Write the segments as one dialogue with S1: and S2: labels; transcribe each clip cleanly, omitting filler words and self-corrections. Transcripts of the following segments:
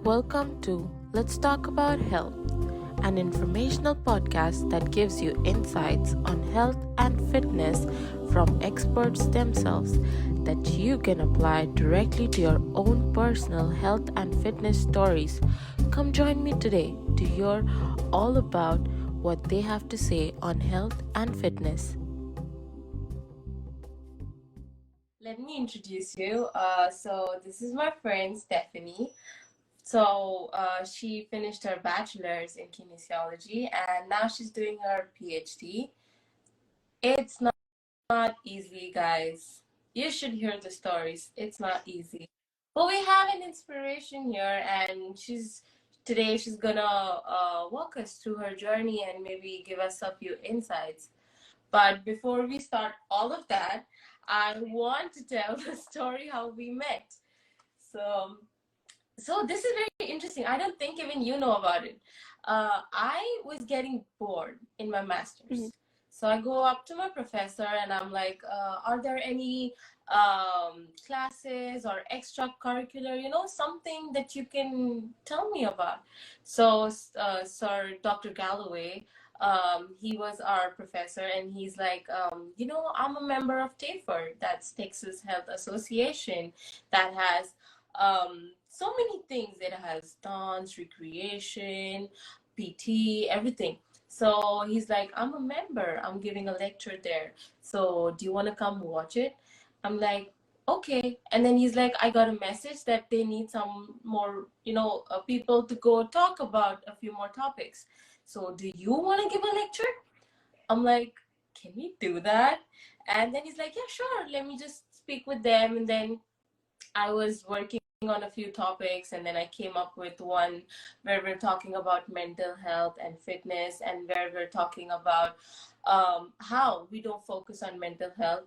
S1: Welcome to Let's Talk About Health, an informational podcast that gives you insights on health and fitness from experts themselves that you can apply directly to your own personal health and fitness stories. Come join me today to hear all about what they have to say on health and fitness. Let me introduce you. So this is my friend Stephanie. She finished her bachelor's in kinesiology and now she's doing her PhD. It's not easy, guys. You should hear the stories. It's not easy. But we have an inspiration here, and she's gonna walk us through her journey and maybe give us a few insights. But before we start all of that, I want to tell the story how we met. So so this is very interesting. I don't think even you know about it. I was getting bored in my master's. Mm-hmm. So I go up to my professor and I'm like, are there any classes or extracurricular, something that you can tell me about? So Sir Dr. Galloway, he was our professor and he's like, I'm a member of TAFER, that's Texas Health Association, that has so many things. It has dance, recreation, PT, everything. So he's like, I'm a member, I'm giving a lecture there, so do you want to come watch it? I'm like, okay. And then he's like, I got a message that they need some more people to go talk about a few more topics, so do you want to give a lecture? I'm like, can we do that? And then he's like, yeah, sure, let me just speak with them. And then I was working on a few topics, and then I came up with one where we're talking about mental health and fitness, and where we're talking about how we don't focus on mental health.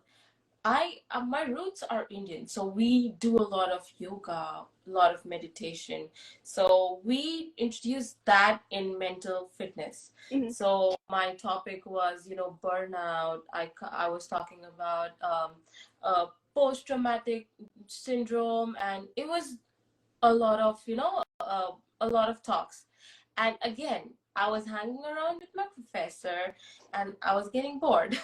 S1: My roots are Indian, so we do a lot of yoga, a lot of meditation. So we introduced that in mental fitness. Mm-hmm. So my topic was, burnout. I was talking about post-traumatic syndrome, and it was a lot of a lot of talks. And again, I was hanging around with my professor and I was getting bored.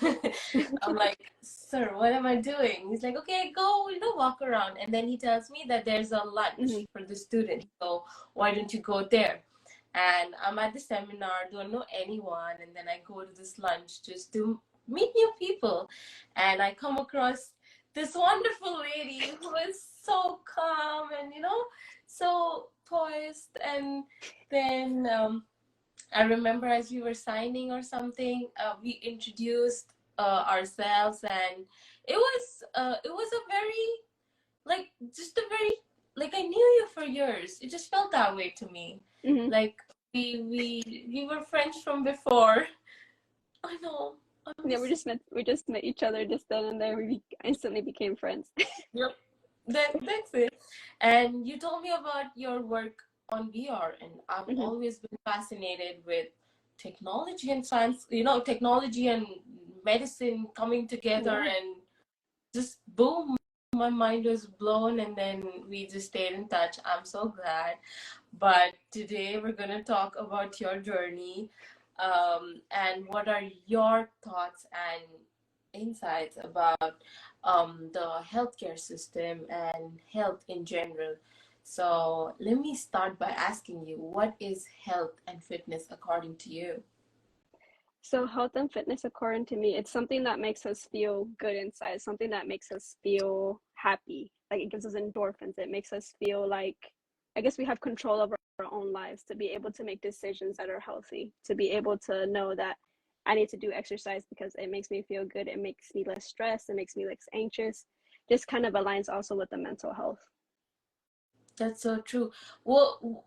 S1: I'm like, sir, what am I doing? He's like, okay, go, walk around. And then he tells me that there's a lunch, mm-hmm, for the students, so why don't you go there? And I'm at the seminar, don't know anyone, and then I go to this lunch just to meet new people, and I come across this wonderful lady who is so calm and so poised. And then I remember as we were signing or something, we introduced ourselves, and it was a very, just a very, I knew you for years. It just felt that way to me. Mm-hmm. Like we were friends from before. I know.
S2: Yeah, we just met each other just then and there. We instantly became friends.
S1: Yep. That's it. And you told me about your work on VR, and I've, mm-hmm, always been fascinated with technology and science, technology and medicine coming together, yeah, and just boom, my mind was blown, and then we just stayed in touch. I'm so glad. But today we're going to talk about your journey, and what are your thoughts and insights about the healthcare system and health in general. So let me start by asking you, what is health and fitness according to you?
S2: So health and fitness, according to me, it's something that makes us feel good inside, something that makes us feel happy. Like, it gives us endorphins. It makes us feel like, I guess, we have control over our own lives, to be able to make decisions that are healthy, to be able to know that I need to do exercise because it makes me feel good. It makes me less stressed. It makes me less anxious. Just kind of aligns also with the mental health.
S1: That's so true. Well,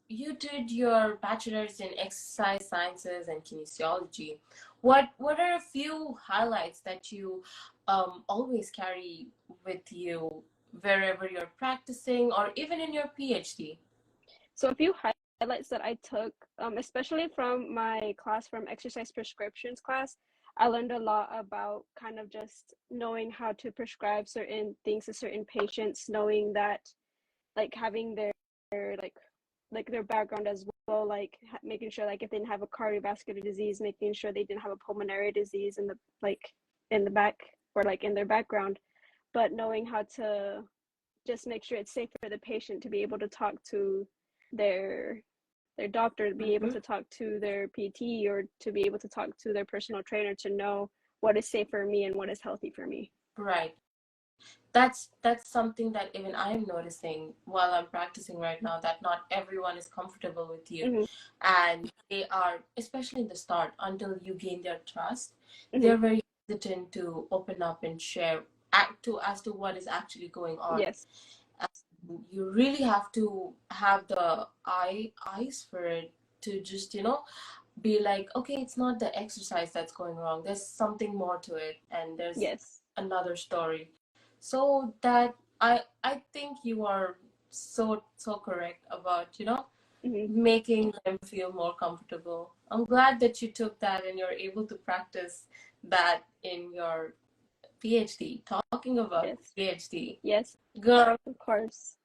S1: you did your bachelor's in exercise sciences and kinesiology. What are a few highlights that you always carry with you wherever you're practicing or even in your PhD?
S2: So a few highlights that I took, especially from my class, from exercise prescriptions class, I learned a lot about kind of just knowing how to prescribe certain things to certain patients, knowing that, like, having their like their background as well, like making sure like if they didn't have a cardiovascular disease, making sure they didn't have a pulmonary disease in the in the back or like in their background, but knowing how to just make sure it's safe for the patient to be able to talk to their doctor, to be able
S1: Mm-hmm.
S2: to talk to their PT, or to be able to talk to their personal trainer to know what is safe for me and what is healthy for me.
S1: Right. That's something that even I'm noticing while I'm practicing right now, that not everyone is comfortable with you.
S2: Mm-hmm.
S1: And they are, especially in the start, until you gain their trust,
S2: Mm-hmm.
S1: they're very hesitant to open up and share as to what is actually going on.
S2: Yes.
S1: And you really have to have the eyes for it, to just, be like, okay, it's not the exercise that's going wrong. There's something more to it, and there's
S2: Yes.
S1: another story. So that I think you are so correct about,
S2: Mm-hmm.
S1: making them feel more comfortable. I'm glad that you took that and you're able to practice that in your PhD. Talking about
S2: Yes.
S1: PhD,
S2: Yes.
S1: girl.
S2: Of course.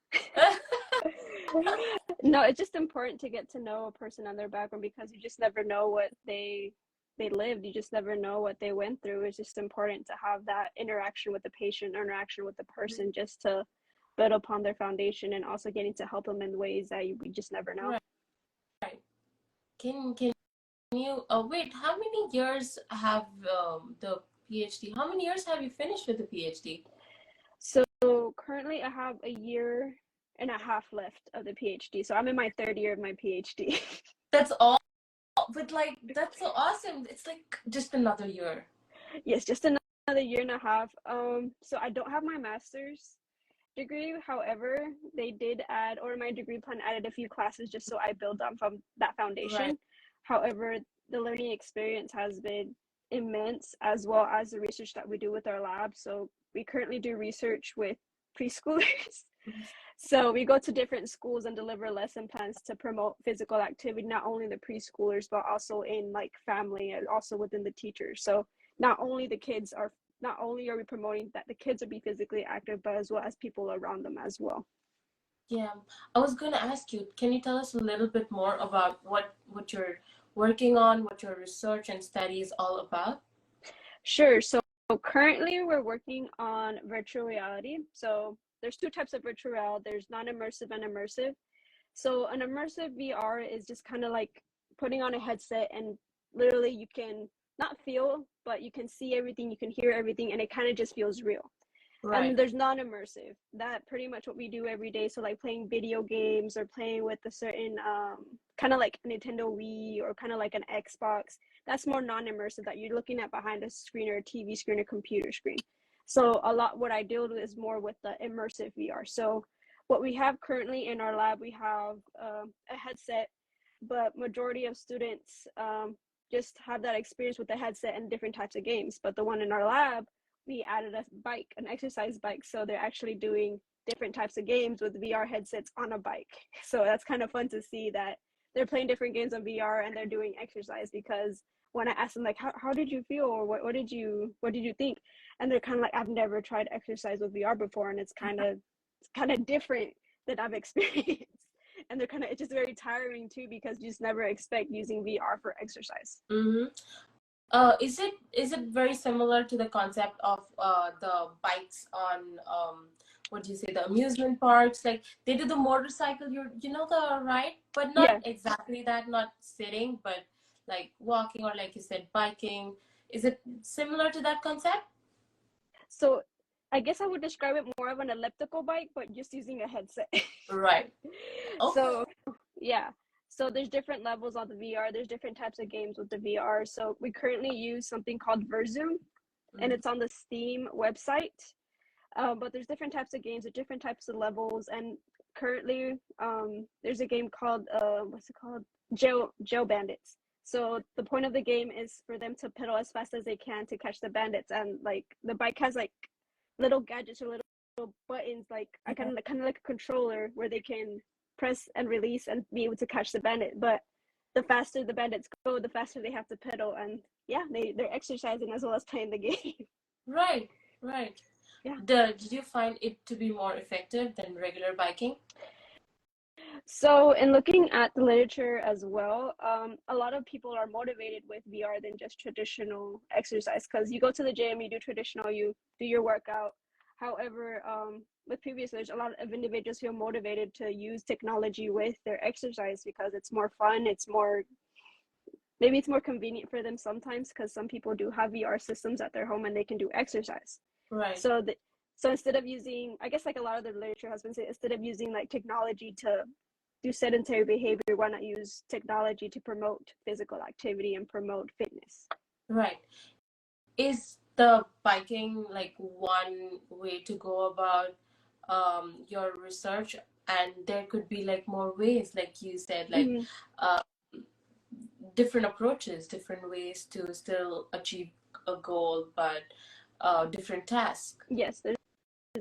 S2: No, it's just important to get to know a person and their background, because you just never know what they lived. You just never know what they went through. It's just important to have that interaction with the patient, interaction with the person, just to build upon their foundation, and also getting to help them in ways that we just never know.
S1: Right. Can you wait, how many years have the PhD? How many years have you finished with the PhD?
S2: So currently I have a year and a half left of the PhD. So I'm in my third year of my PhD.
S1: That's all. But like, that's so awesome. It's like just another year.
S2: Yes, just another year and a half. So I don't have my master's degree. However, they did add, or my degree plan added a few classes just so I build on from that
S1: Right.
S2: foundation. However, the learning experience has been immense, as well as the research that we do with our lab. So we currently do research with preschoolers. So we go to different schools and deliver lesson plans to promote physical activity, not only in the preschoolers, but also in like family and also within the teachers. So not only are we promoting that the kids will be physically active, but as well as people around them as well.
S1: Yeah. I was going to ask you, can you tell us a little bit more about what you're working on, what your research and study is all about?
S2: Sure. So currently we're working on virtual reality. So there's two types of virtual reality. There's non-immersive and immersive. So an immersive VR is just kind of like putting on a headset, and literally you can not feel, but you can see everything, you can hear everything, and it kind of just feels real. And then
S1: Right.
S2: there's non-immersive, that pretty much what we do every day. So like playing video games, or playing with a certain kind of like Nintendo Wii, or kind of like an Xbox. That's more non-immersive, that you're looking at behind a screen, or a TV screen, or computer screen. So a lot what I deal with is more with the immersive VR. So what we have currently in our lab, we have a headset, but majority of students just have that experience with the headset and different types of games. But the one in our lab, we added a bike, an exercise bike. So they're actually doing different types of games with VR headsets on a bike. So that's kind of fun to see that they're playing different games on VR and they're doing exercise. Because when I asked them like, how did you feel, or what did you think? And they're kind of like, I've never tried exercise with VR before, and it's kind of different that I've experienced. And they're kind of, it's just very tiring too, because you just never expect using VR for exercise.
S1: Mm-hmm. Is it very similar to the concept of the bikes on what do you say, the amusement parks? Like they do the motorcycle, the ride, but not
S2: Yeah.
S1: exactly that, not sitting, but like walking, or like you said, biking. Is it similar to that concept?
S2: So I guess I would describe it more of an elliptical bike, but just using a headset.
S1: Right. Okay.
S2: So yeah. So there's different levels on the VR. There's different types of games with the VR. So we currently use something called Verzoom, and
S1: Mhm.
S2: it's on the Steam website. But there's different types of games with different types of levels. And currently, there's a game called what's it called? Jail Bandits. So the point of the game is for them to pedal as fast as they can to catch the bandits, and like the bike has like little gadgets, or little buttons, like I
S1: Yeah.
S2: kind of like a controller, where they can press and release and be able to catch the bandit. But the faster the bandits go, the faster they have to pedal, and yeah, they're exercising as well as playing the game.
S1: Right. Right.
S2: Yeah.
S1: Did you find it to be more effective than regular biking?
S2: So, in looking at the literature as well, a lot of people are motivated with VR than just traditional exercise because you go to the gym, you do traditional, you do your workout. However, with previous, there's a lot of individuals feel motivated to use technology with their exercise because it's more fun, it's more maybe it's more convenient for them sometimes because some people do have VR systems at their home and they can do exercise.
S1: Right.
S2: So so instead of using, I guess like a lot of the literature has been saying, instead of using like technology to do sedentary behavior, why not use technology to promote physical activity and promote fitness?
S1: Right. Is the biking like one way to go about your research? And there could be like more ways, like you said, like
S2: Mm-hmm.
S1: uh, different approaches, different ways to still achieve a goal, but different tasks.
S2: Yes, there's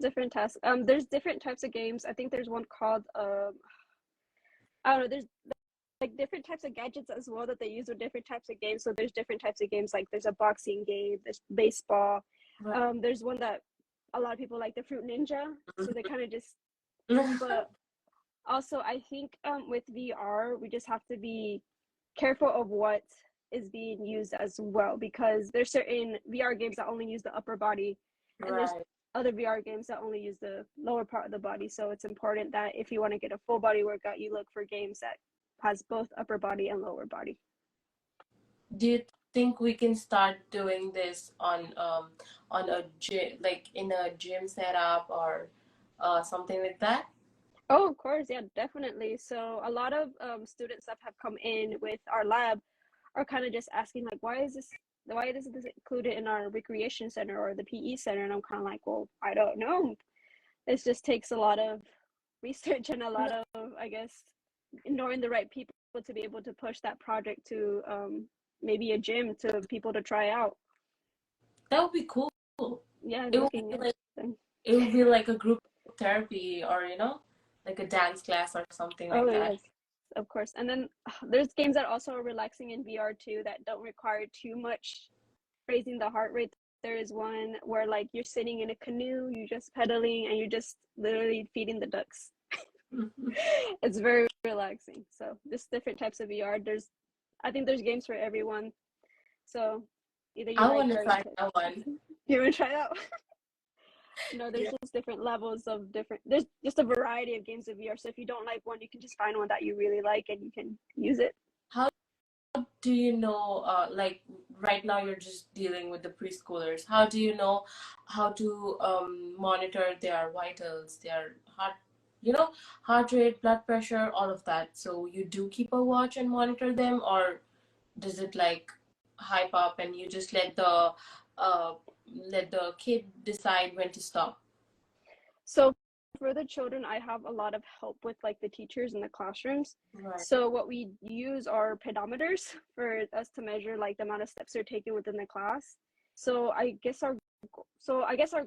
S2: different tasks. There's different types of games. I think there's one called I don't know. There's like different types of gadgets as well that they use with different types of games. So there's different types of games. Like there's a boxing game, there's baseball.
S1: Right.
S2: There's one that a lot of people like, the Fruit Ninja. So they kind of just, but also I think with VR we just have to be careful of what is being used as well because there's certain VR games that only use the upper body, and there's
S1: Right.
S2: other VR games that only use the lower part of the body. So it's important that if you want to get a full body workout, you look for games that has both upper body and lower body.
S1: Do you think we can start doing this on a gym, like in a gym setup or something like that?
S2: Oh, of course, yeah, definitely. So a lot of students that have come in with our lab are kind of just asking like, why isn't this included in our recreation center or the PE center? And I'm kind of like, well, I don't know. It just takes a lot of research and a lot of, I guess, knowing the right people to be able to push that project to maybe a gym to people to try out.
S1: That would be cool.
S2: Yeah, I'm
S1: It would
S2: looking
S1: be
S2: at
S1: like
S2: them.
S1: it would be like a group therapy, or like a dance class or something
S2: Oh
S1: like that.
S2: yes, of course. And then there's games that also are relaxing in VR too that don't require too much raising the heart rate. There is one where like you're sitting in a canoe, you're just pedaling, and you're just literally feeding the ducks. It's very relaxing. So just different types of VR. I think there's games for everyone. So either you
S1: I
S2: like
S1: want to
S2: or
S1: try that one.
S2: you want to try out. There's
S1: Yeah.
S2: just different levels of different. There's just a variety of games of VR. So if you don't like one, you can just find one that you really like and you can use it.
S1: How do you know, like right now you're just dealing with the preschoolers. How do you know how to monitor their vitals, their heart rate, blood pressure, all of that? So you do keep a watch and monitor them, or does it like hype up and you just uh let the kid decide when to stop?
S2: So for the children, I have a lot of help with like the teachers in the classrooms.
S1: Right.
S2: So what we use are pedometers for us to measure like the amount of steps they're taking within the class. So I guess our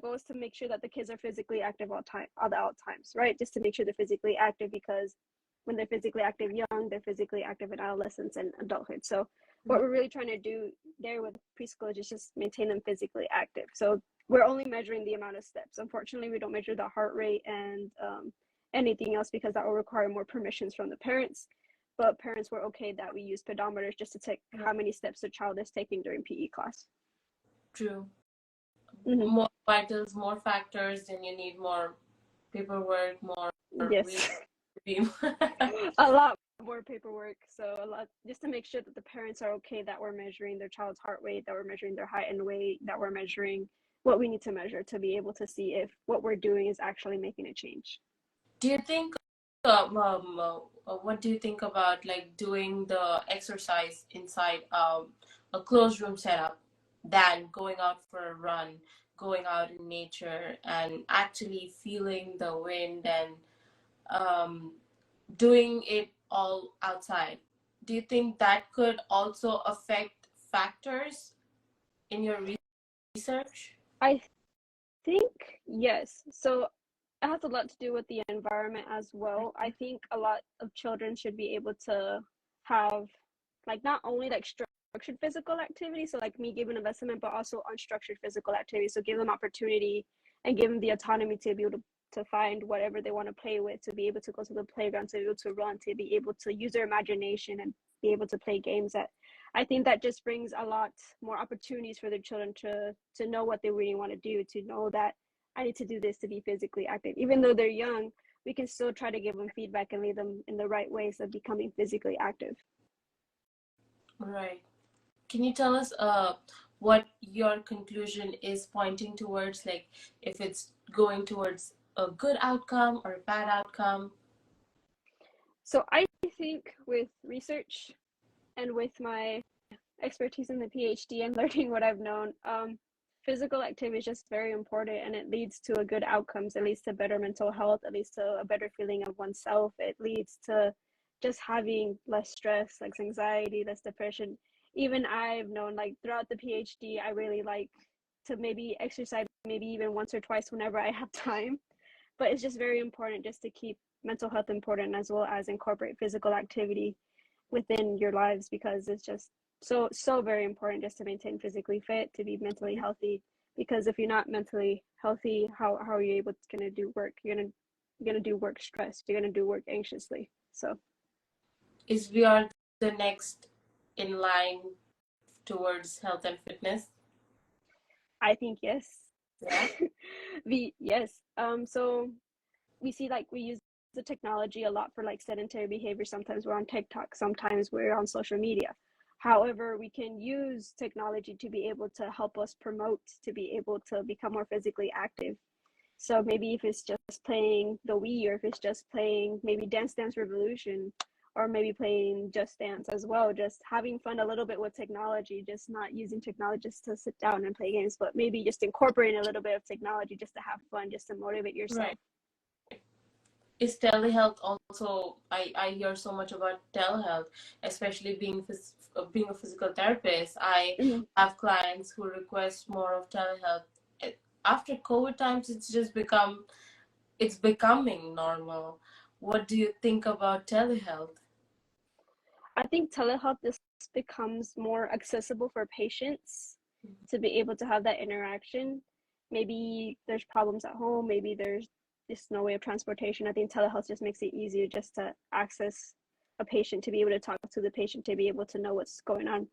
S2: goal is to make sure that the kids are physically active all times, right? Just to make sure they're physically active because when they're physically active young, they're physically active in adolescence and adulthood. So what we're really trying to do there with preschool is just maintain them physically active. So we're only measuring the amount of steps. Unfortunately, we don't measure the heart rate and anything else because that will require more permissions from the parents. But parents were okay that we use pedometers just to check how many steps the child is taking during PE class.
S1: True.
S2: Mm-hmm.
S1: More vitals, more factors, then you need more paperwork, more
S2: Yes,
S1: reading.
S2: a lot more paperwork. So a lot just to make sure that the parents are okay that we're measuring their child's heart rate, that we're measuring their height and weight, that we're measuring what we need to measure to be able to see if what we're doing is actually making a change.
S1: Do you think, what do you think about like doing the exercise inside a closed room setup than going out for a run, going out in nature and actually feeling the wind and um, doing it all outside? Do you think that could also affect factors in your research?
S2: I think yes. So it has a lot to do with the environment as well. I think a lot of children should be able to have like not only like structured physical activity, so like me giving investment, but also unstructured physical activity. So give them opportunity and give them the autonomy to be able to find whatever they want to play with, to be able to go to the playground, to be able to run, to be able to use their imagination and be able to play games. That I think that just brings a lot more opportunities for the children to know what they really want to do, to know that I need to do this to be physically active. Even though they're young, we can still try to give them feedback and lead them in the right ways of becoming physically active.
S1: Right. Can you tell us what your conclusion is pointing towards, like if it's going towards a good outcome or a bad outcome?
S2: So I think with research and with my expertise in the PhD and learning what I've known, physical activity is just very important, and it leads to a good outcomes. It leads to better mental health. It leads to a better feeling of oneself. It leads to just having less stress, less anxiety, less depression. Even I've known, like throughout the PhD, I really like to maybe exercise maybe even once or twice whenever I have time. But it's just very important just to keep mental health important, as well as incorporate physical activity within your lives, because it's just so very important just to maintain physically fit, to be mentally healthy. Because if you're not mentally healthy, how are you able to do work? You're gonna do work stressed. You're gonna do work anxiously. So
S1: Is we are the next in line towards health and fitness?
S2: I think yes.
S1: Yeah.
S2: Yes. So we see, like, we use the technology a lot for like sedentary behavior. Sometimes we're on TikTok, sometimes we're on social media. However, we can use technology to be able to help us promote, to be able to become more physically active. So maybe if it's just playing the Wii, or if it's just playing maybe Dance Dance Revolution, or maybe playing Just Dance as well, just having fun a little bit with technology, just not using technology just to sit down and play games, but maybe just incorporating a little bit of technology just to have fun, just to motivate yourself.
S1: Right. Is telehealth also, I hear so much about telehealth, especially being a physical therapist. I
S2: Mm-hmm.
S1: have clients who request more of telehealth. After COVID times, it's becoming normal. What do you think about telehealth?
S2: I think telehealth just becomes more accessible for patients to be able to have that interaction. Maybe there's problems at home, maybe there's just no way of transportation. I think telehealth just makes it easier just to access a patient, to be able to talk to the patient, to be able to know what's going on.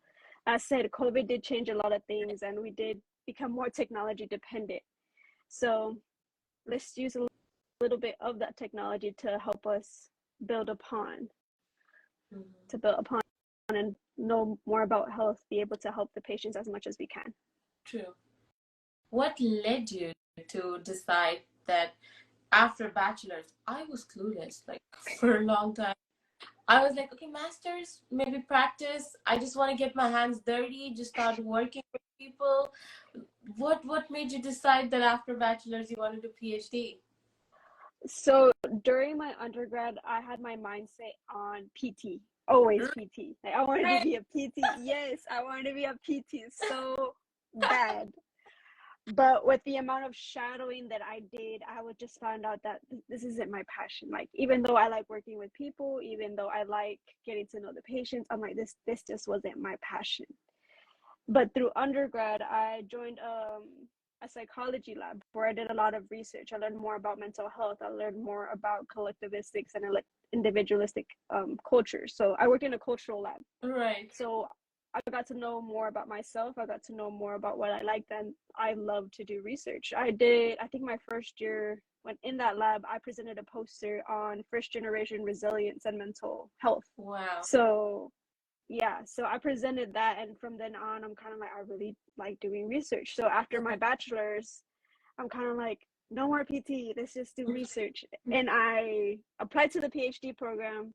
S2: As said, COVID did change a lot of things, and we did become more technology dependent. So let's use a little bit of that technology to help us build upon
S1: Mhm.
S2: to build upon and know more about health, be able to help the patients as much as we can.
S1: True. What led you to decide that after bachelor's? I was clueless, like for a long time. I was like, okay, masters, maybe practice. I just want to get my hands dirty, just start working with people. What made you decide that after bachelor's you wanted a PhD?
S2: So during my undergrad, I had my mindset on PT, always PT. Like, I wanted to
S1: Right.
S2: be a PT. Yes, I wanted to be a PT so bad. But with the amount of shadowing that I did, I would just find out that this isn't my passion. Like, even though I like working with people, even though I like getting to know the patients, I'm like, this just wasn't my passion. But through undergrad, I joined a psychology lab where I did a lot of research. I learned more about mental health. I learned more about collectivistics and individualistic cultures. So I worked in a cultural lab.
S1: Right.
S2: So I got to know more about myself. I got to know more about what I liked, and I love to do research. I think my first year when in that lab, I presented a poster on first generation resilience and mental health.
S1: Wow.
S2: So yeah, so I presented that, and from then on, I'm kind of like, I really like doing research. So after my bachelor's, I'm kind of like, no more PT, let's just do research. And I applied to the PhD program.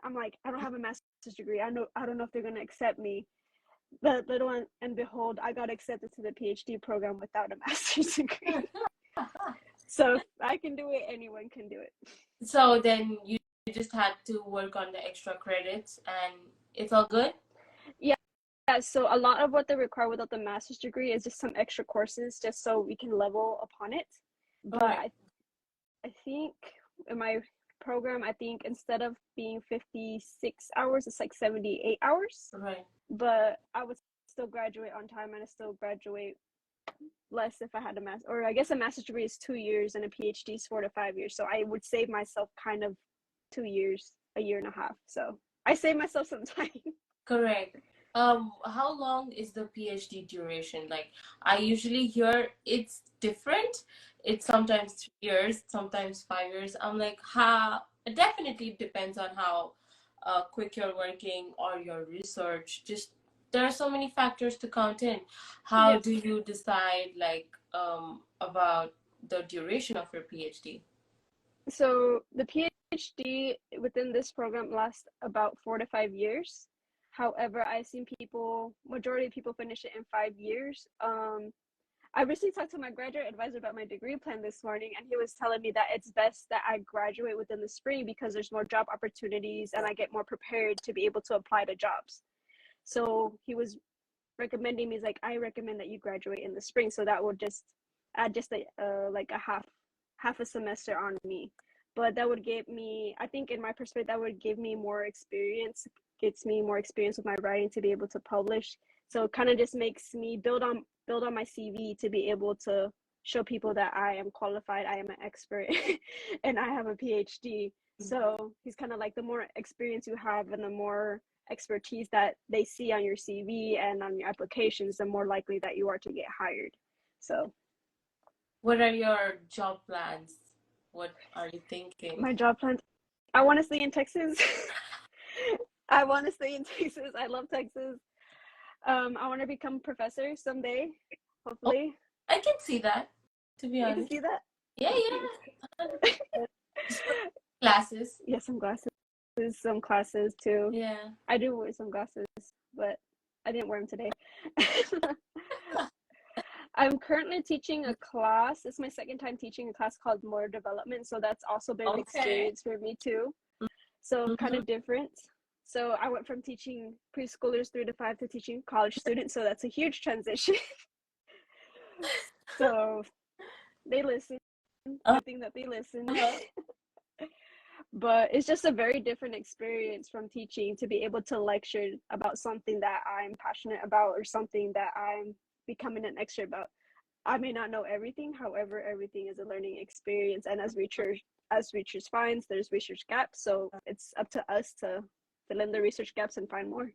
S2: I'm like, I don't have a master's degree. I don't know if they're gonna accept me. But little and behold, I got accepted to the PhD program without a master's degree. So if I can do it, anyone can do it.
S1: So then you just had to work on the extra credits and it's all good?
S2: Yeah, yeah, so a lot of what they require without the master's degree is just some extra courses just so we can level upon it.
S1: All
S2: But
S1: right.
S2: I think in my program, I think instead of being 56 hours, it's like 78 hours.
S1: Right.
S2: But I would still graduate on time, and I still graduate less if I had a master, or I guess a master's degree is 2 years and a PhD is 4 to 5 years. So I would save myself kind of 2 years, a year and a half. So I save myself some time.
S1: Correct. How long is the PhD duration? Like, I usually hear it's different. It's sometimes 3 years, sometimes 5 years. I'm like, it definitely depends on how quick you're working or your research. Just there are so many factors to count in. How
S2: Yeah.
S1: do you decide like about the duration of your PhD?
S2: So the PhD within this program lasts about 4 to 5 years. However, I've seen people, majority of people finish it in 5 years. I recently talked to my graduate advisor about my degree plan this morning, and he was telling me that it's best that I graduate within the spring because there's more job opportunities and I get more prepared to be able to apply to jobs. So he was recommending me, like, I recommend that you graduate in the spring, so that would just add just a like a half a semester on me. But that would give me, I think in my perspective, that would give me more experience, gets me more experience with my writing to be able to publish. So it kind of just makes me build on my CV to be able to show people that I am qualified, I am an expert, and I have a PhD. So he's kind of like, the more experience you have and the more expertise that they see on your CV and on your applications, the more likely that you are to get hired. So
S1: What are your job plans? What are you thinking?
S2: my job plans, I want to stay in Texas. I want to stay in Texas. I love Texas. I want to become a professor someday,
S1: Oh,
S2: hopefully.
S1: I can see that, to be
S2: You can
S1: honest.
S2: see that?
S1: Yeah,
S2: Thank you.
S1: yeah, 100%. Just for classes.
S2: Yes, some classes too.
S1: Yeah.
S2: I do wear some glasses, but I didn't wear them today. I'm currently teaching a class. It's my second time teaching a class called Motor Development, so that's also been an
S1: Okay.
S2: experience for me too. So kind
S1: Mm-hmm.
S2: of different. So I went from teaching preschoolers 3 to 5 to teaching college students, so that's a huge transition. So they listen. Good thing that they listen.
S1: Uh-huh.
S2: But it's just a very different experience from teaching to be able to lecture about something that I'm passionate about or something that I'm becoming an expert about. I may not know everything, however, everything is a learning experience. And as research finds, there's research gaps. So it's up to us to fill in the research gaps and find more.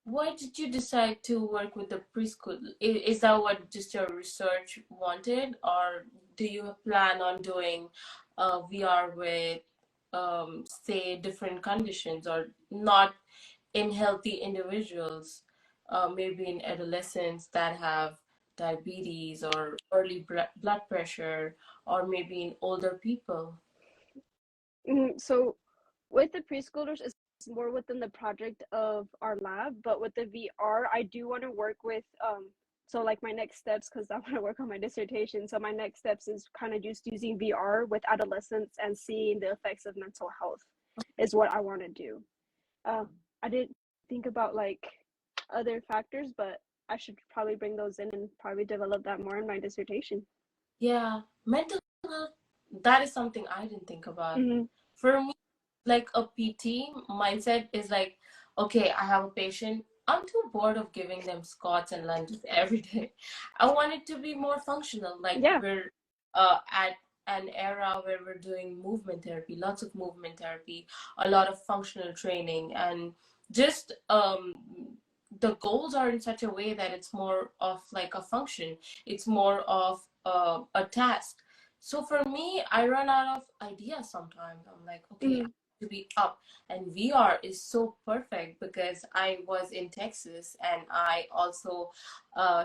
S1: Why did you decide to work with the preschool? Is that what just your research wanted, or do you plan on doing VR with, say, different conditions, or not in healthy individuals, maybe in adolescents that have diabetes or early blood pressure, or maybe in older people?
S2: So with the preschoolers, it's more within the project of our lab, but with the VR, I do want to work with so like my next steps, because I want to work on my dissertation. So my next steps is kind of just using VR with adolescents and seeing the effects of mental health is what I want to do. Uh, I didn't think about like other factors, but I should probably bring those in and probably develop that more in my dissertation.
S1: Yeah, mental health, that is something I didn't think about.
S2: Mm-hmm.
S1: For me, like a PT mindset is like, okay, I have a patient. I'm too bored of giving them squats and lunges every day. I want it to be more functional. Like
S2: Yeah.
S1: we're at an era where we're doing movement therapy, lots of movement therapy, a lot of functional training, and just the goals are in such a way that it's more of like a function. It's more of a task. So for me, I run out of ideas sometimes. I'm like, okay,
S2: Mm-hmm.
S1: to be up, and VR is so perfect because I was in Texas and I also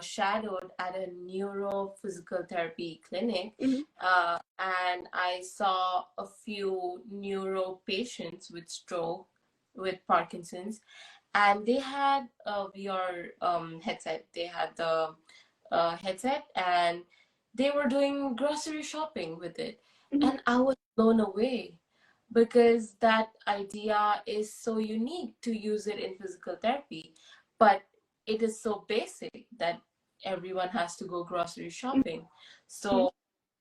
S1: shadowed at a neurophysical therapy clinic,
S2: Mm-hmm.
S1: and I saw a few neuro patients with stroke, with Parkinson's, and they had a VR headset. They had the headset, and they were doing grocery shopping with it,
S2: Mm-hmm.
S1: and I was blown away because that idea is so unique to use it in physical therapy, but it is so basic that everyone has to go grocery shopping.
S2: Mm-hmm.
S1: So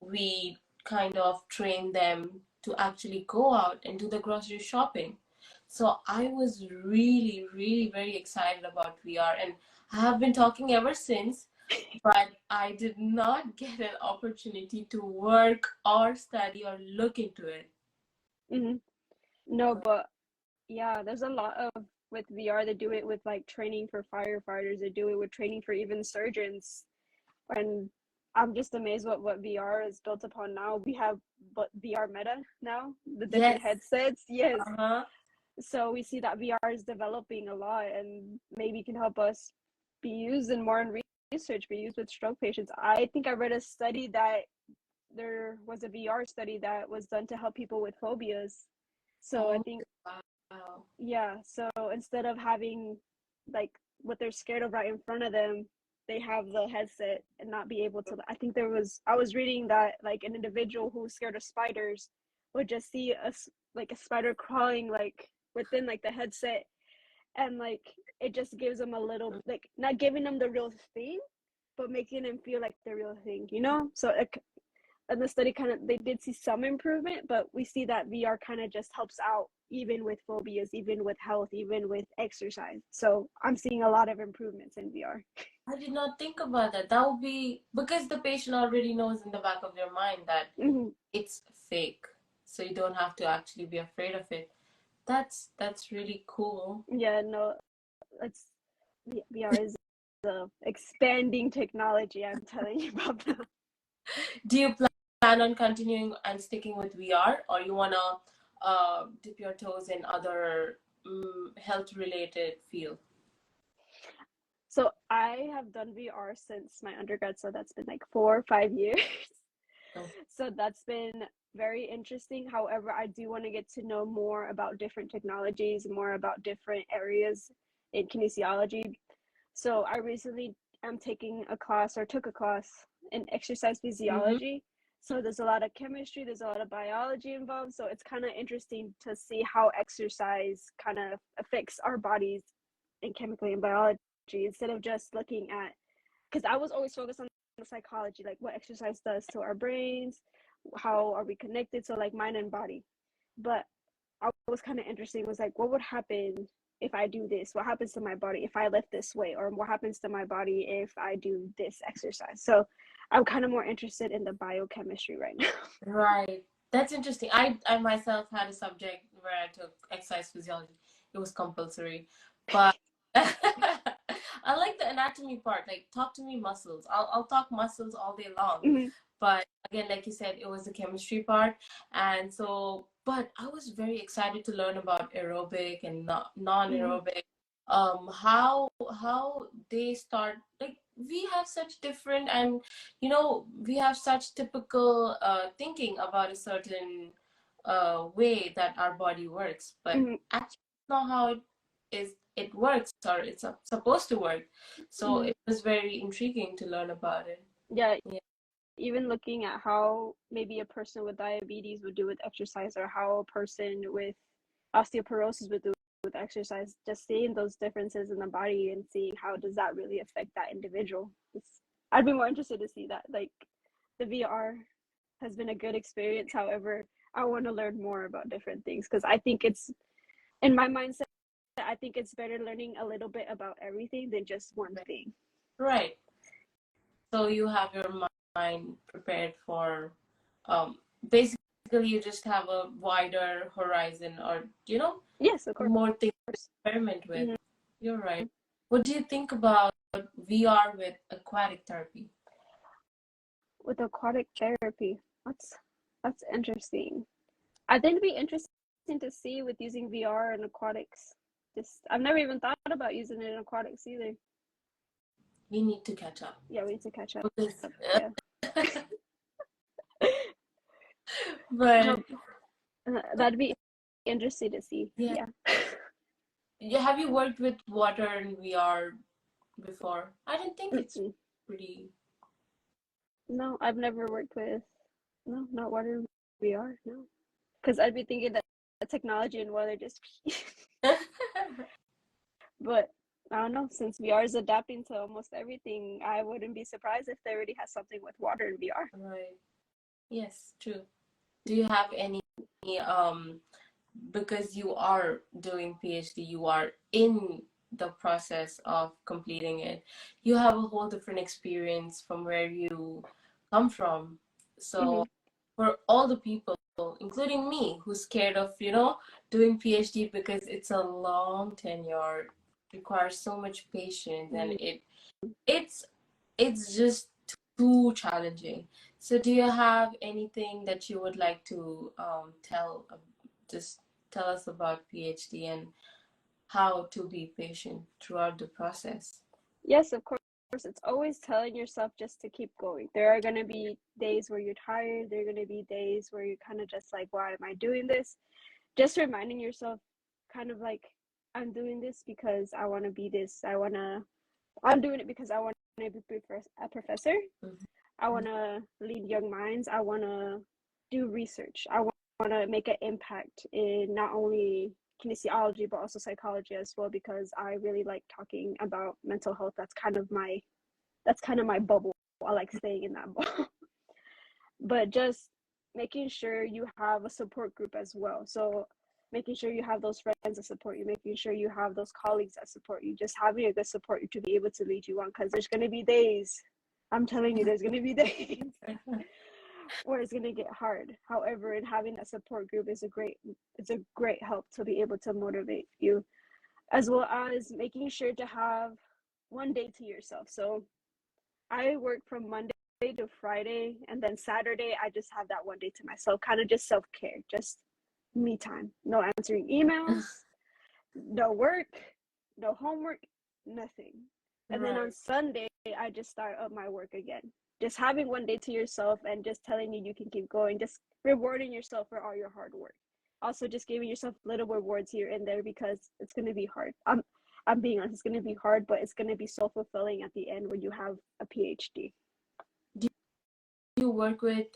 S1: we kind of train them to actually go out and do the grocery shopping. So I was really, really very excited about VR, and I have been talking ever since. but I did not get an opportunity to work or study or look into it.
S2: Hmm. No, but yeah, there's a lot of with VR. They do it with like training for firefighters. They do it with training for even surgeons. And I'm just amazed what VR is built upon now. We have but VR Meta now, the different
S1: Yes.
S2: headsets. Yes.
S1: Uh-huh.
S2: So we see that VR is developing a lot and maybe can help us be used in more in research, be used with stroke patients. I think I read a study that there was a VR study that was done to help people with phobias. So I
S1: Oh,
S2: think,
S1: wow.
S2: yeah, so instead of having like what they're scared of right in front of them, they have the headset and not be able to. I think I was reading that like an individual who's scared of spiders would just see like a spider crawling like within like the headset, and like it just gives them a little, like, not giving them the real thing, but making them feel like the real thing, you know? So like, and the study kind of, they did see some improvement, but we see that VR kind of just helps out even with phobias, even with health, even with exercise. So I'm seeing a lot of improvements in VR.
S1: I did not think about that. That would be because the patient already knows in the back of their mind that
S2: Mm-hmm.
S1: it's fake. So you don't have to actually be afraid of it. That's really cool.
S2: Yeah, no, it's VR is the expanding technology. I'm telling you about that.
S1: Do you plan on continuing and sticking with VR, or you wanna dip your toes in other health related field?
S2: So I have done VR since my undergrad, so that's been like 4 or 5 years.
S1: Oh.
S2: So that's been very interesting. However, I do want to get to know more about different technologies, more about different areas in kinesiology. So I recently am taking a class or took a class in exercise
S1: Mm-hmm.
S2: physiology. So there's a lot of chemistry, there's a lot of biology involved. So it's kind of interesting to see how exercise kind of affects our bodies and chemically and biology instead of just looking at, because I was always focused on the psychology, like what exercise does to our brains, how are we connected, so like mind and body. But I was kind of interesting was like, what would happen if I do this? What happens to my body if I lift this weight? Or what happens to my body if I do this exercise? So I'm kind of more interested in the biochemistry right now.
S1: Right. That's interesting. I myself had a subject where I took exercise physiology. It was compulsory. But I like the anatomy part. Like talk to me muscles. I'll talk muscles all day long.
S2: Mm-hmm.
S1: But again, like you said, it was the chemistry part. And so but I was very excited to learn about aerobic and
S2: Mm-hmm.
S1: non-aerobic. How they start, like we have such different, and we have such typical thinking about a certain way that our body works, but
S2: Mm-hmm.
S1: actually not how it works, or it's supposed to work. So
S2: Mm-hmm.
S1: it was very intriguing to learn about it.
S2: Yeah,
S1: Yeah.
S2: even looking at how maybe a person with diabetes would do with exercise, or how a person with osteoporosis would do with exercise, just seeing those differences in the body and seeing how does that really affect that individual. I'd be more interested to see that. Like, the VR has been a good experience. However, I want to learn more about different things because I think it's, in my mindset, I think it's better learning a little bit about everything than just one thing.
S1: Right. So you have your mind prepared for, basically you just have a wider horizon, or
S2: Yes, of
S1: more things to
S2: course.
S1: experiment with.
S2: Mm-hmm.
S1: You're right. What do you think about VR with aquatic therapy?
S2: With aquatic therapy, that's interesting. I think it'd be interesting to see with using VR and aquatics. Just I've never even thought about using it in aquatics either.
S1: We need to catch up
S2: Yeah, we need to catch up.
S1: because,
S2: Yeah.
S1: but
S2: How, that'd be interesting to see.
S1: yeah,
S2: Yeah.
S1: have you worked with water and VR before? I don't think it's
S2: Mm-mm.
S1: pretty.
S2: No, I've never worked with, no, not water VR. No, because I'd be thinking that the technology and water just. But I don't know. Since VR is adapting to almost everything, I wouldn't be surprised if they already has something with water in VR.
S1: Right. Yes, true. Do you have any um because you are doing PhD, you are in the process of completing it, you have a whole different experience from where you come from. So
S2: Mm-hmm.
S1: for all the people, including me, who's scared of, doing PhD because it's a long tenure, requires so much patience, and it's it's just too challenging. So do you have anything that you would like to just tell us about PhD and how to be patient throughout the process?
S2: Yes, of course. It's always telling yourself just to keep going. There are going to be days where you're tired. There are going to be days where you're kind of just like, why am I doing this? Just reminding yourself, kind of like, I'm doing this because I want to be this. I'm doing it because I want to be a professor. I want to lead young minds. I want to do research. I want to make an impact in not only kinesiology but also psychology as well, because I really like talking about mental health. That's kind of my bubble. I like staying in that bubble. But just making sure you have a support group as well. So making sure you have those friends that support you, making sure you have those colleagues that support you, just having a good support to be able to lead you on, because there's going to be days, I'm telling you, there's going to be days where it's going to get hard. However, in having that support group is a great help to be able to motivate you, as well as making sure to have one day to yourself. So I work from Monday to Friday, and then Saturday I just have that one day to myself, kind of just self-care, just me time. No answering emails, no work, no homework, nothing. And then on
S1: Right.
S2: Sunday I just start up my work again. Just having one day to yourself and just telling you can keep going, just rewarding yourself for all your hard work. Also just giving yourself little rewards here and there, because it's going to be hard. I'm being honest, it's going to be hard, but it's going to be so fulfilling at the end when you have a PhD.
S1: Do you work with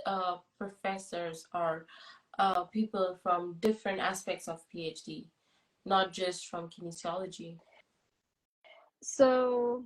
S1: professors or people from different aspects of PhD, not just from kinesiology?
S2: So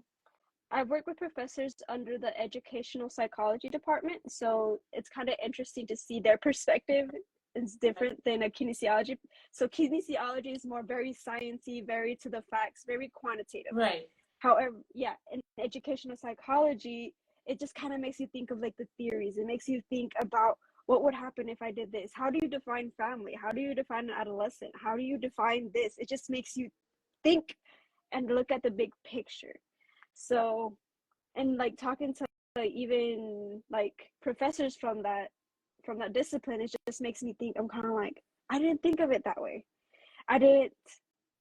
S2: I work with professors under the educational psychology department. So it's kind of interesting to see their perspective is different than a kinesiology. So kinesiology is more very sciencey, very to the facts, very quantitative.
S1: Right.
S2: However, yeah, in educational psychology, it just kind of makes you think of like the theories. It makes you think about what would happen if I did this. How do you define family? How do you define an adolescent? How do you define this? It just makes you think and look at the big picture. So, and like talking to like even like professors from that discipline, it just makes me think. I'm kind of like, I didn't think of it that way. I didn't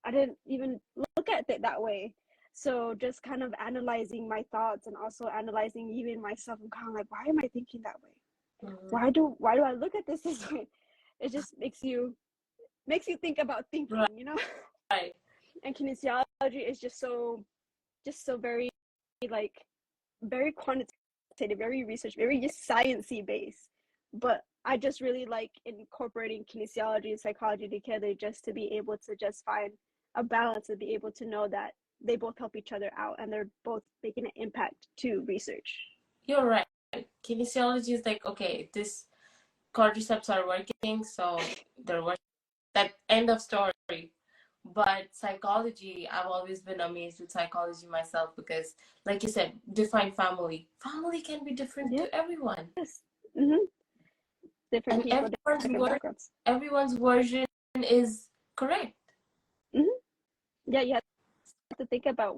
S2: I didn't even look at it that way. So just kind of analyzing my thoughts and also analyzing even myself. I'm kind of like, why am I thinking that way?
S1: Mhm.
S2: Why do I look at this way? It just makes you think about
S1: Right.
S2: thinking, you know?
S1: Right.
S2: And kinesiology is just so very like very quantitative, very research, very just sciencey based. But I just really like incorporating kinesiology and psychology together, just to be able to just find a balance and be able to know that they both help each other out and they're both making an impact to research.
S1: You're right. Kinesiology is like, okay, this cordyceps are working, so they're working. That end of story. But psychology, I've always been amazed with psychology myself because, like you said, define family. Family can be different
S2: Yes.
S1: to everyone,
S2: Mm-hmm. Different
S1: and
S2: people, different backgrounds.
S1: everyone's version is correct.
S2: Mm-hmm. Yeah, you have to think about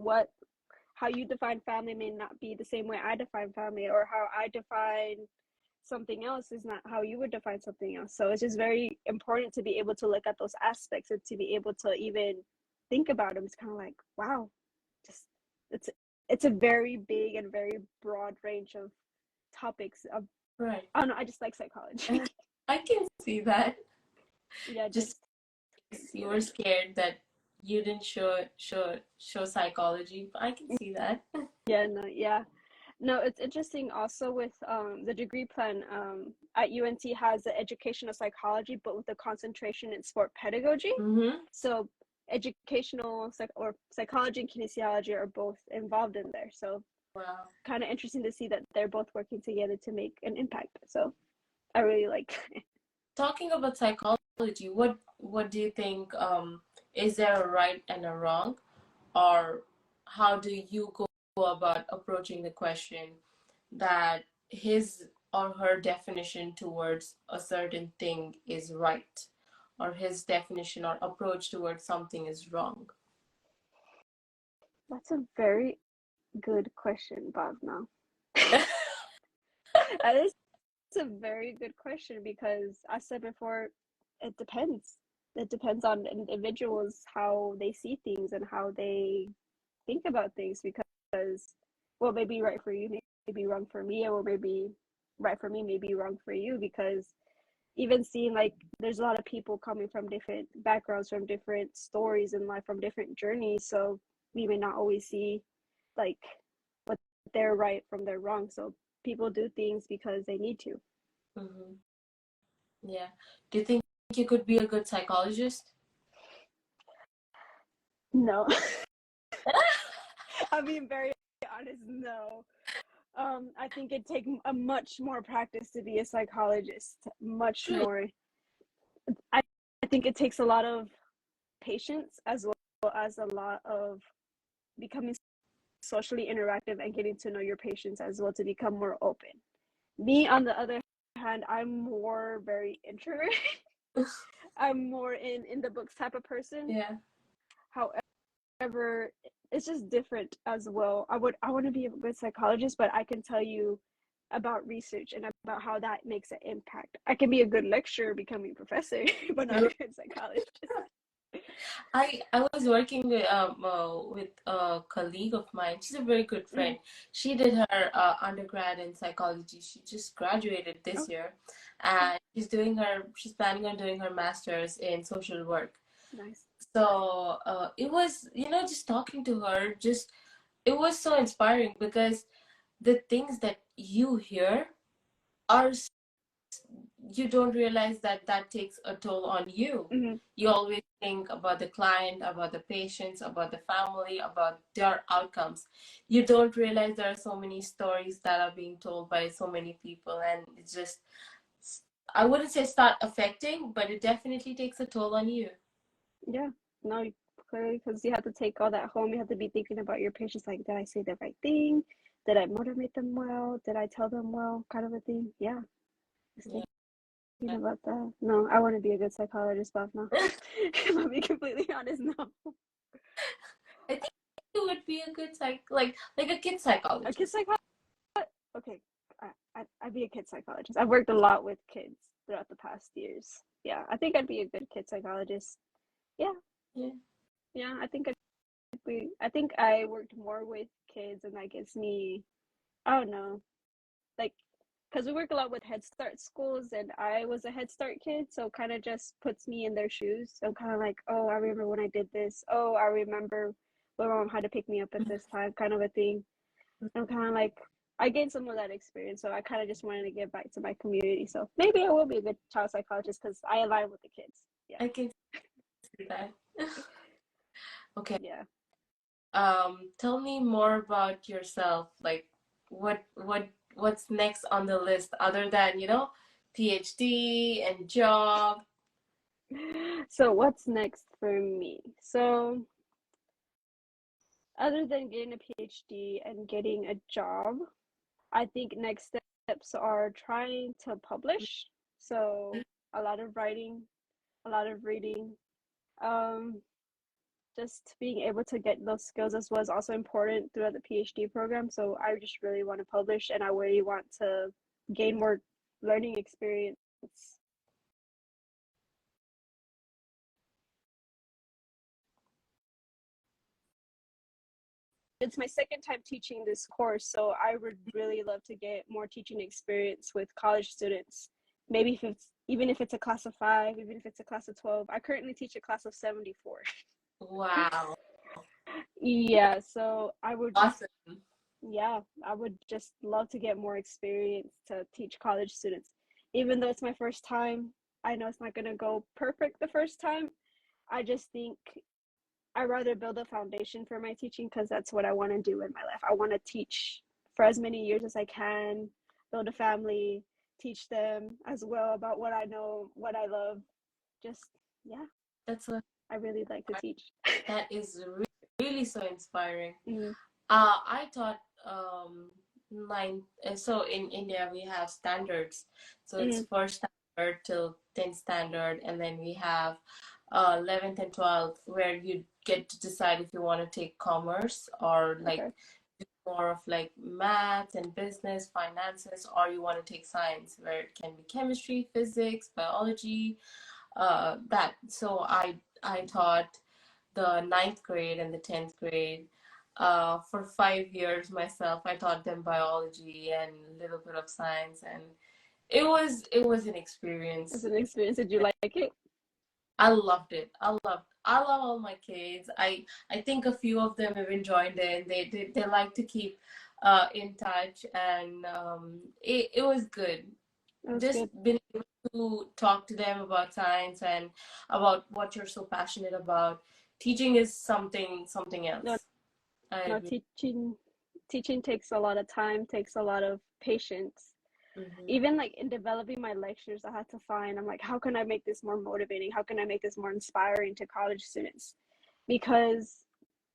S2: how you define family may not be the same way I define family, or how I define something else is not how you would define something else. So it's just very important to be able to look at those aspects and to be able to even think about them. It's kind of like, wow, just it's it's a very big and very broad range of topics of,
S1: Right.
S2: I don't know, I just like psychology.
S1: I can see that.
S2: Yeah,
S1: Just
S2: just
S1: you were
S2: together.
S1: scared that you didn't show psychology. But I can see that.
S2: Yeah, no, yeah. No, it's interesting also with the degree plan at UNT has the educational psychology, but with the concentration in sport pedagogy.
S1: Mm-hmm.
S2: So educational or psychology and kinesiology are both involved in there. So
S1: Wow.
S2: kind of interesting to see that they're both working together to make an impact. So I really like it.
S1: Talking about psychology, what do you think? Is there a right and a wrong? or how do you go about approaching the question that his or her definition towards a certain thing is right, or his definition or approach towards something is wrong?
S2: That's a very good question, Bhavna. That is a very good question because I said before, it depends. It depends on individuals how they see things and how they think about things because what may be right for you may be wrong for me, or maybe right for me may be wrong for you, because even seeing like there's a lot of people coming from different backgrounds, from different stories in life, from different journeys, so we may not always see like what they're right from their wrong. So people do things because they need to.
S1: Mm-hmm. Yeah. Do you think you could be a good psychologist?
S2: No. I'm being very honest, no. I think it'd take a much more practice to be a psychologist, much more. I, I think it takes a lot of patience as well as a lot of becoming socially interactive and getting to know your patients as well to become more open. Me, on the other hand, I'm more very introverted. I'm more in the books type of person.
S1: Yeah.
S2: However, it's just different as well. I want to be a good psychologist, but I can tell you about research and about how that makes an impact. I can be a good lecturer, becoming a professor, but not a good psychologist.
S1: I was working with a colleague of mine. She's a very good friend. She did her undergrad in psychology. She just graduated
S2: Oh,
S1: this year, and she's planning on doing her master's in social work.
S2: nice.
S1: So it was, just talking to her, just it was so inspiring because the things that you hear are you don't realize that that takes a toll on you.
S2: Mm-hmm.
S1: You always think about the client, about the patients, about the family, about their outcomes. You don't realize there are so many stories that are being told by so many people, and it's just, I wouldn't say start affecting, but it definitely takes a toll on you.
S2: Yeah, no, clearly, because you have to take all that home. You have to be thinking about your patients, like, did I say the right thing? Did I motivate them well? Did I tell them well? Kind of a thing. Yeah, just
S1: Yeah.
S2: thinking about that. No, I want to be a good psychologist, but no. If I'm being completely honest, no.
S1: I think you would be a good like a kid
S2: A kid
S1: psychologist.
S2: psychologist? Okay, I'd be a kid psychologist. I've worked a lot with kids throughout the past years. Yeah, I think I'd be a good kid psychologist. Yeah,
S1: Yeah.
S2: yeah, I think I worked more with kids, and that gives me, I don't know, like, because we work a lot with Head Start schools, and I was a Head Start kid, so kind of just puts me in their shoes. So kind of like, oh, I remember when I did this. Oh, I remember when mom had to pick me up at this time, kind of a thing. I'm kind of like, I gained some of that experience, so I kind of just wanted to give back to my community. So maybe I will be a good child psychologist because I align with the kids. Yeah,
S1: I can see that. Okay.
S2: yeah.
S1: Tell me more about yourself. Like, what's next on the list other than, PhD and job?
S2: So what's next for me? So other than getting a PhD and getting a job, I think next steps are trying to publish. So a lot of writing, a lot of reading, um, just being able to get those skills as well is also important throughout the PhD program. So I just really want to publish, and I really want to gain more learning experience. It's my second time teaching this course, so I would really love to get more teaching experience with college students. Maybe if it's even if it's a class of 5, even if it's a class of 12. I currently teach a class of 74.
S1: Wow.
S2: Yeah, so
S1: Awesome.
S2: yeah, I would just love to get more experience to teach college students. Even though it's my first time, I know it's not going to go perfect the first time. I just think I rather build a foundation for my teaching because that's what I want to do in my life. I want to teach for as many years as I can, build a family, teach them as well about what I know, what I love. Just, yeah,
S1: That's what
S2: I really like to teach.
S1: that is really so inspiring.
S2: Mm-hmm.
S1: I taught nine. So in India we have standards. So it's
S2: Mm-hmm.
S1: first standard till 10th standard, and then we have 11th and 12th where you get to decide if you want to take commerce or like
S2: Okay.
S1: more of like math and business, finances, or you want to take science where it can be chemistry, physics, biology, that. So I taught the ninth grade and the 10th grade. For 5 years myself, I taught them biology and a little bit of science, and it was an
S2: As
S1: experience.
S2: an experience, did you like it?
S1: I loved it. I love all my kids. I think a few of them even joined in. They like to keep in touch, and it was good.
S2: That was
S1: Just
S2: good.
S1: being able to talk to them about science and about what you're so passionate about. Teaching is something
S2: No,
S1: else. I
S2: no,
S1: agree.
S2: teaching takes a lot of time, takes a lot of patience.
S1: Hmm.
S2: Even like in developing my lectures, I had to find, I'm like, how can I make this more motivating? How can I make this more inspiring to college students? Because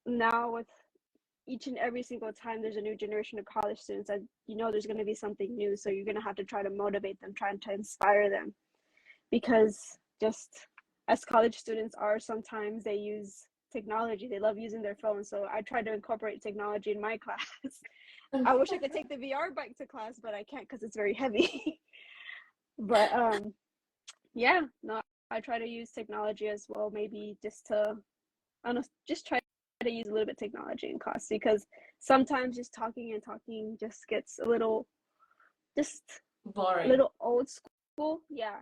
S2: now with each and every single time there's a new generation of college students, and there's going to be something new, so you're going to have to try to motivate them, trying to inspire them, because just as college students are, sometimes they use technology, they love using their phones, so I try to incorporate technology in my class. I wish I could take the VR bike to class, but I can't because it's very heavy. But yeah, no, I try to use technology as well, maybe just to, I don't know, just try to use a little bit of technology in class, because sometimes just talking and talking just gets just a
S1: Boring.
S2: little old school. Yeah.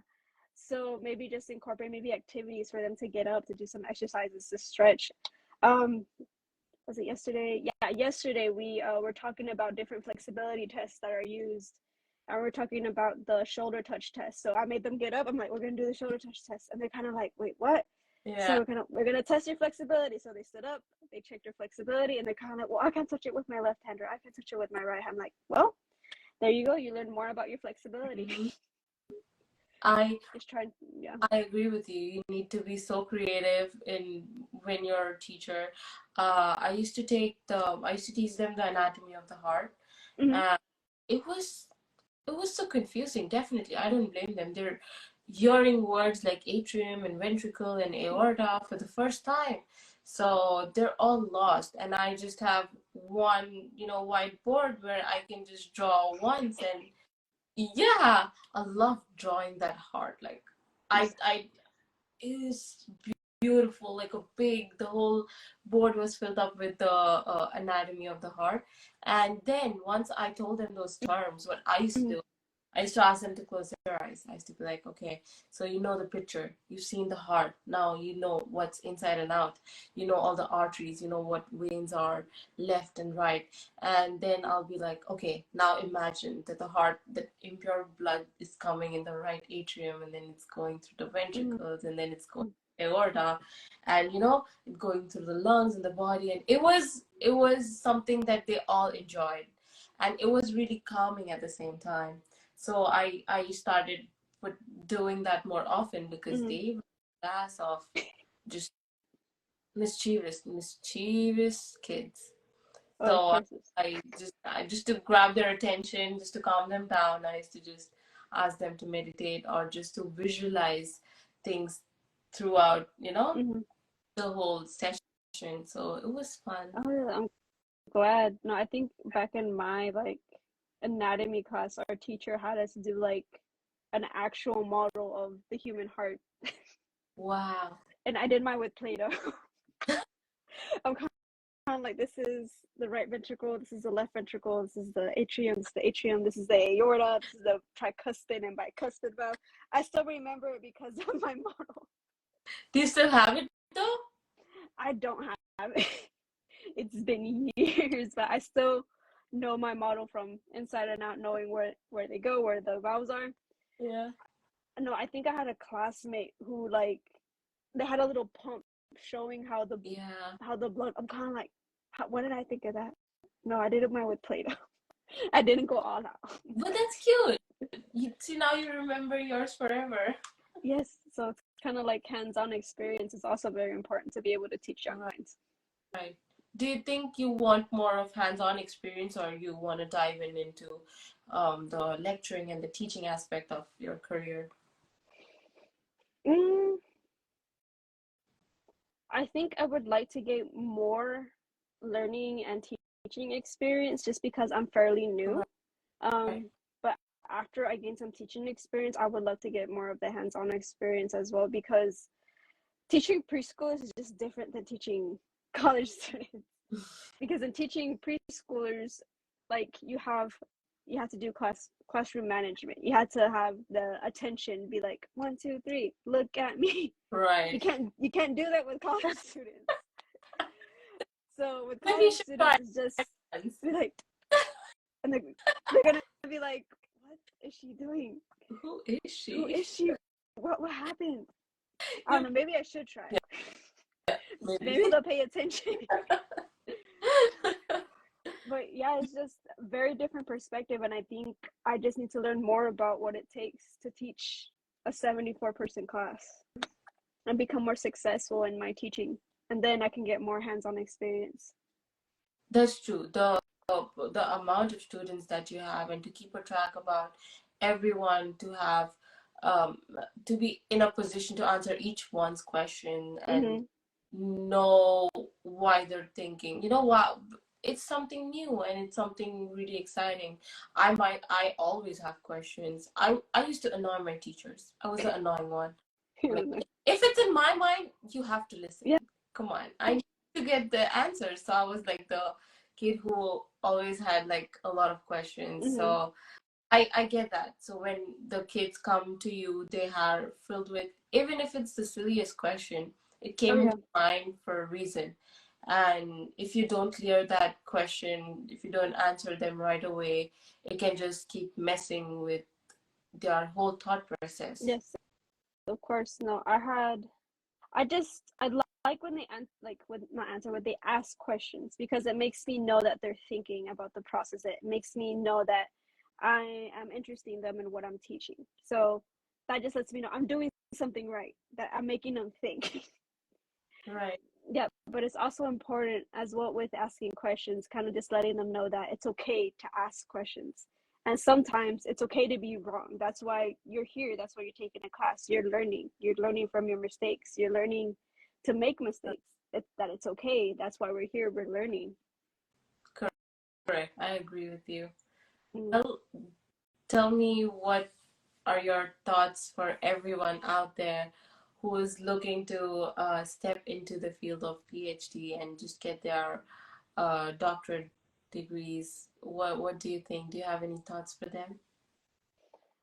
S2: So maybe just incorporate maybe activities for them to get up, to do some exercises, to stretch. Um, was it yesterday? Yeah, yesterday we were talking about different flexibility tests that are used, and we're talking about the shoulder touch test. So I made them get up. I'm like, we're gonna do the shoulder touch test, and they're kind of like, wait, what? So
S1: Yeah.
S2: we're gonna test your flexibility. So they stood up, they checked their flexibility, and they're kind of like, well, I can't touch it with my left hand, or I can't touch it with my right hand. I'm like, well, there you go. You learn more about your flexibility.
S1: Mhm. I
S2: Just try, yeah.
S1: I agree with you. You need to be so creative in when you're a teacher. I used to teach them the anatomy of the heart,
S2: Mm-hmm.
S1: and it was it was so confusing. Definitely, I don't blame them. They're hearing words like atrium and ventricle and aorta for the first time, so they're all lost. And I just have one, whiteboard where I can just draw once, and yeah, I love drawing that heart. Like, I it is beautiful, like a big, the whole board was filled up with the anatomy of the heart. And then once I told them those terms, what I used to
S2: Mm-hmm.
S1: do, I used to ask them to close their eyes. I used to be like, okay, so you know the picture, you've seen the heart, now you know what's inside and out, you know all the arteries, you know what veins are left and right. And then I'll be like, okay, now imagine that the heart, that impure blood is coming in the right atrium, and then it's going through the ventricles, and then it's going aorta, and going through the lungs and the body. And it was something that they all enjoyed, and it was really calming at the same time. So I started with doing that more often because
S2: Mm-hmm.
S1: they were a class of just mischievous kids.
S2: Of
S1: So
S2: course.
S1: I just to grab their attention, just to calm them down, I used to just ask them to meditate or just to visualize things throughout,
S2: Mm-hmm.
S1: the whole session. So it was fun.
S2: Oh, yeah, I'm glad. No, I think back in my like anatomy class, our teacher had us do like an actual model of the human heart,
S1: Wow.
S2: and I did mine with Play-Doh. I'm kind of like, this is the right ventricle, this is the left ventricle, this is the atrium, this is the atrium, this is the aorta, this is the tricuspid and bicuspid valve. I still remember it because of my model.
S1: Do you still have it though?
S2: I don't have it. It's been years, but I still know my model from inside and out, knowing where they go, where the valves are.
S1: Yeah.
S2: No, I think I had a classmate who like, they had a little pump showing
S1: Yeah.
S2: how the blood. I'm kind of like, when did I think of that? No, I did it mine with Play-Doh. I didn't go all out.
S1: But that's cute. You see, now you remember yours forever.
S2: Yes, so it's kind of like hands-on experience is also very important to be able to teach young
S1: Right.
S2: minds.
S1: Right. Do you think you want more of hands-on experience, or you want to dive into the lecturing and the teaching aspect of your career?
S2: Mm, I think I would like to get more learning and teaching experience just because I'm fairly new.
S1: Right.
S2: But after I gain some teaching experience, I would love to get more of the hands-on experience as well because teaching preschoolers is just different than teaching college students. Because in teaching preschoolers, like you have to do classroom management. You had to have the attention be like 1, 2, 3, look at me.
S1: Right.
S2: You can't do that with college students. So with
S1: Maybe you
S2: college
S1: should try
S2: students, it's just
S1: once.
S2: be like, and they're gonna be like, what is she doing?
S1: Who is
S2: Who
S1: she?
S2: is she? What happened? I don't
S1: Yeah,
S2: know. Maybe I should try.
S1: maybe.
S2: Maybe they'll pay attention. But yeah, it's just a very different perspective, and I think I just need to learn more about what it takes to teach a 74-person class and become more successful in my teaching, and then I can get more hands-on experience.
S1: That's true. The amount of students that you have, and to keep a track about everyone, to have um to be in a position to answer each one's question and
S2: Mm-hmm.
S1: know why they're thinking. You know what? It's something new and it's something really exciting. I always have questions. I used to annoy my teachers. I was the annoying one. Like, if it's in my mind, you have to listen.
S2: Yeah.
S1: Come on. I need to get the answer. So I was like the kid who always had like a lot of questions.
S2: Mm-hmm.
S1: So I get that. So when the kids come to you, they are filled with, even if it's the silliest question, it
S2: Oh
S1: came
S2: yeah.
S1: into mind for a reason. And if you don't clear that question, if you don't answer them right away, it can just keep messing with their whole thought process.
S2: Yes, of course. No, I like when they like with not answer when they ask questions because it makes me know that they're thinking about the process. It makes me know that I am interested in them and what I'm teaching. So that just lets me know I'm doing something right, that I'm making them think.
S1: Right.
S2: Yeah, but it's also important as well with asking questions, kind of just letting them know that it's okay to ask questions. And sometimes it's okay to be wrong. That's why you're here. That's why you're taking a class. You're learning. You're learning from your mistakes. You're learning to make mistakes. That it's okay. That's why we're here. We're learning.
S1: Correct. I agree with you.
S2: Mm.
S1: Well, tell me, what are your thoughts for everyone out there who is looking to step into the field of PhD and just get their doctorate degrees? What do you think? Do you have any thoughts for them?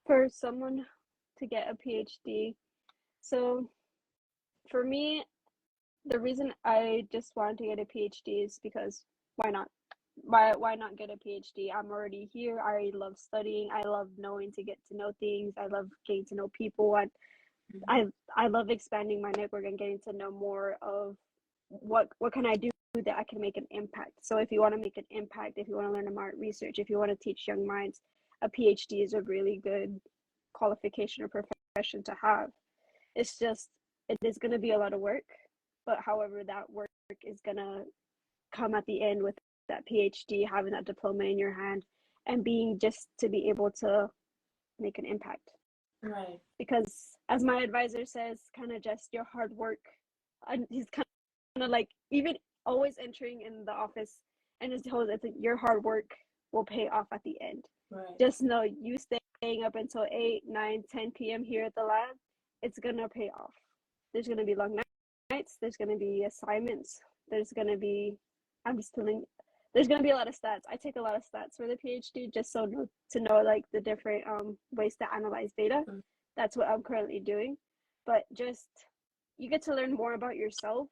S2: For someone to get a PhD, so for me, the reason I just wanted to get a PhD is because why not? Why not get a PhD? I'm already here. I already love studying. I love knowing to get to know things. I love getting to know people.
S1: Mhm.
S2: I love expanding my network and getting to know more of what can I do that I can make an impact. So if you want to make an impact, if you want to learn about research, if you want to teach young minds, a PhD is a really good qualification or profession to have. It's just it is going to be a lot of work, but however that work is going to come at the end with that PhD, having that diploma in your hand, and being just to be able to make an impact.
S1: Right.
S2: Because as my advisor says, kind of just your hard work. And he's kind of like even always entering in the office and just told us that your hard work will pay off at the end.
S1: Right.
S2: Just know you staying up until 8, 9, 10 p.m. here at the lab, it's gonna pay off. There's gonna be long nights. There's gonna be assignments. There's gonna be I'm just telling. There's gonna be a lot of stats. I take a lot of stats for the PhD just so to know like the different ways to analyze data.
S1: Mm.
S2: That's what I'm currently doing. But just you get to learn more about yourself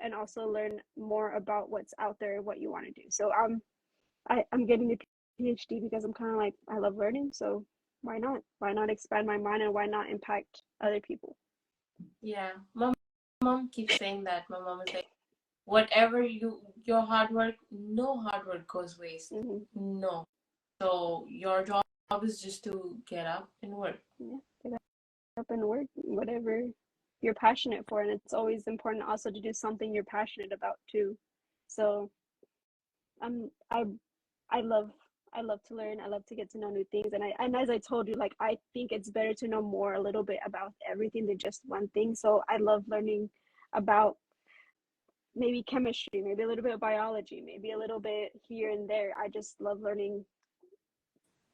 S2: and also learn more about what's out there and what you want to do. So I'm getting a PhD because I'm kind of like I love learning. So why not? Why not expand my mind and why not impact other people?
S1: Yeah. Mom keeps saying that. My mom is like, whatever your hard work, no hard work goes waste.
S2: Mm-hmm.
S1: No. So your job is just to get up and work.
S2: Yeah, get up and work whatever you're passionate for, and it's always important also to do something you're passionate about too. So I I love I love to learn. I love to get to know new things, and as I told you, like I think it's better to know more a little bit about everything than just one thing. So I love learning about maybe chemistry, maybe a little bit of biology, maybe a little bit here and there. I just love learning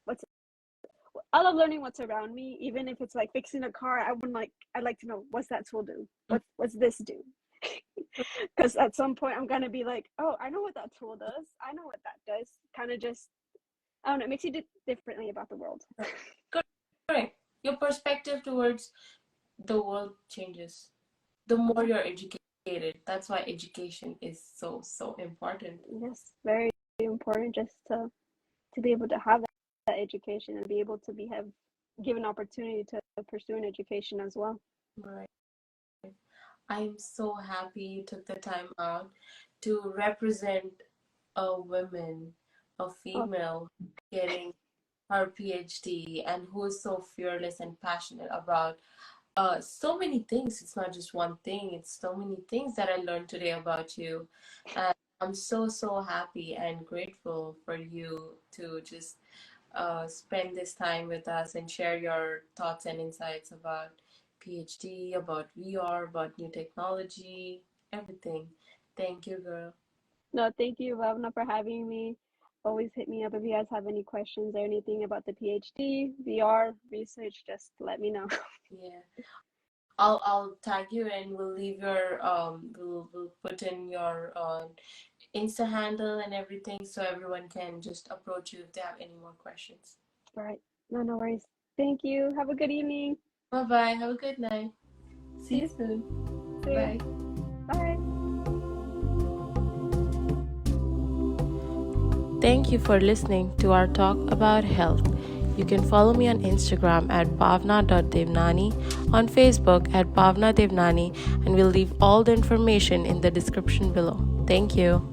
S2: what's I love learning what's around me, even if it's like fixing a car. I'd like to know what's that tool do? What's this do? Because at some point I'm gonna be like, oh, I know what that tool does. I know what that does. Kind of just I don't know. It makes you differently about the world.
S1: Correct. Your perspective towards the world changes the more you're educated. That's why education is so, so important.
S2: Yes, very important just to be able to have that education and be able to be have given opportunity to pursue an education as well.
S1: Right. I'm so happy you took the time out to represent a woman, a
S2: Oh,
S1: female getting her PhD and who is so fearless and passionate about so many things. It's not just one thing, it's so many things that I learned today about you. And I'm so, so happy and grateful for you to just spend this time with us and share your thoughts and insights about PhD, about VR, about new technology, everything. Thank you, girl.
S2: no, thank you, Ravna, for having me. Always hit me up if you guys have any questions or anything about the PhD, VR, research, just let me know.
S1: Yeah. I'll tag you and we'll leave your we'll put in your Insta handle and everything so everyone can just approach you if they have any more questions.
S2: All right. No, no worries. Thank you. Have a good evening.
S1: Bye bye. Have a good night. See
S2: See
S1: you
S2: you
S1: soon.
S2: soon.
S1: Bye.
S2: Bye.
S1: Thank you for listening to our talk about health. You can follow me on Instagram at bhavna.devnani, on Facebook at bhavna devnani, and we'll leave all the information in the description below. Thank you.